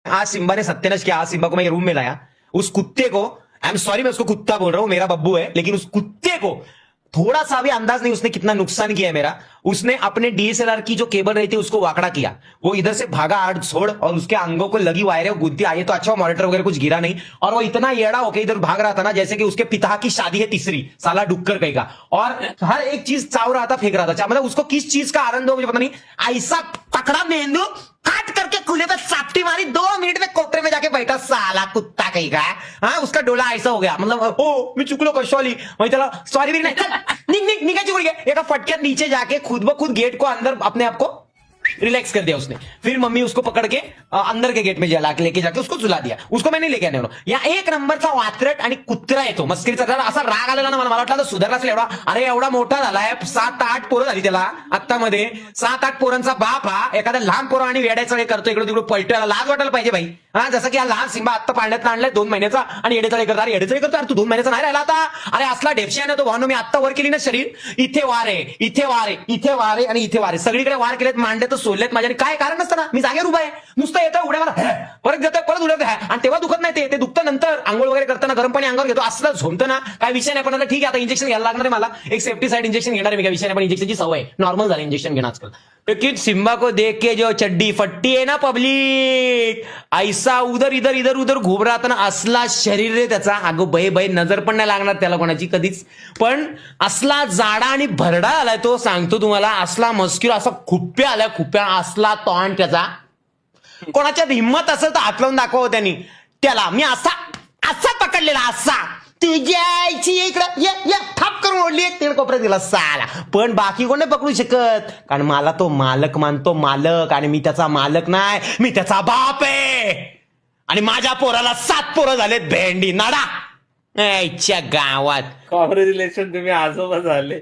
आज सिम्बा ने सत्यानाश किया। आज सिम्बा को मैं रूम में लाया, उस कुत्ते को, आई एम सॉरी मैं उसको कुत्ता बोल रहा हूं, मेरा बब्बू है, लेकिन उस कुत्ते को थोड़ा सा भी अंदाज नहीं उसने कितना नुकसान किया है मेरा। उसने अपने डीएसएलआर की जो केबल रही थी उसको वाकड़ा किया, वो इधर से भागा आड़ छोड़ और उसके अंगों को लगी वायरें गुद्दी आई तो अच्छा मॉनिटर वगैरह कुछ गिरा नहीं, और वो इतना येड़ा होकर इधर भाग रहा था ना जैसे कि उसके पिता की शादी है तीसरी, साला डुक्कर कहेगा, और हर एक चीज चाव रहा था, फेंक रहा था। मतलब उसको किस चीज का आनंद हो मुझे पता नहीं, ऐसा पकड़ा मेंदू काट करके खुले पे सापटी मारी, 2 मिनट में कोपरे में जाके बैठा साला कुत्ता कहेगा। हाँ, उसका डोला ऐसा हो गया, मतलब ओ मी चुकलो कशॉली, वही चला सॉरी भी नहीं निकाल चुक गया, एका फटक्यात नीचे जाके खुद ब खुद गेट को अंदर अपने आप को रिलैक्स कर दिया उसने। फिर मम्मी उसको पकड़ के अंदर के गेट में लेके जाके उसको सुला दिया। उसको मैंने लेके आने या एक नंबरचा वात्रट आणि कुत्रा येतो मस्करीचा, असा राग आलेला ना मला वाटलं सुधारलाच एवढा, अरे एवढा मोठा झालाय, 7-8 पोरं झाली त्याला आता मध्ये, 7-8 पोरांचा बाप हा एखाद्या लहान पोरं आणि वेड्याचं हे करतो, इकडे तिकडे पलटायला लाज वाटायला पाहिजे भाई। हा, जसं की हा लहान सिंबा आत्ता पाळण्यात आणलाय 2 महिन्याचा आणि येडेचाळे करतो, अरे येडेचाळे करतो, अरे तू 2 महिन्याचा नाही राहिला आता, अरे असला डेपशिया ना तो भावनो, मी आत्ता वर केली ना शरीर, इथे वार आहे, इथे वार आहे, इथे वार आहे आणि इथे वार आहे, सगळीकडे वार केलेत, मांडले तर सोडलेत माझ्या, काय कारण नसतं ना, मी जागेवर उभा आहे, नुसतं येतं उड्या मला परत घेतोय, परत उडत आहे, आणि तेव्हा दुखत नाही, ते दुखतं नंतर आंघोळ वगैरे करताना गरम पाणी अंगावर घेतो, असलं झोमतं ना, काय विषय नाही, पण आता ठीक आहे, आता इंजेक्शन घ्यायला लागणार आहे मला, एक सेफ्टी साईड इंजेक्शन घेणार आहे मी, काय विषय नाही, पण इंजेक्शनची सवय नॉर्मल झाली इंजेक्शन घेणं आजकाल। लेकिन सिम्बा को देख के जो चड्डी फट्टी है ना पब्लिक, ऐसा उधर इधर इधर उधर घुम रहा था ना, असला शरीर रे त्याचा, अगं बाई नजर पण नाही लागणार त्याला कोणाची कधीच, पण असला जाडा आणि भरडा आलाय तो, सांगतो तुम्हाला, असला मस्क्युल, असा खुप्प्या आलाय, खुप्प्या असला तोंड त्याचा, कोणाच्यात हिंमत असेल तर हात लावून दाखवा त्यांनी त्याला, मी असा पकडलेला, असा तुझ्या आईची इकडं ये थाप करून ओढली, एक 3 कोपऱ्यात दिला साला, पण बाकी कोण नाही पकडू शकत, कारण मला तो मालक मानतो, मालक, आणि मी त्याचा मालक नाही, मी त्याचा बाप आहे, आणि माझ्या पोराला 7 पोरं झालेत भेंडी नाडा गावात। कॉंग्रॅच्युलेशन, तुम्ही आजोबा झाले।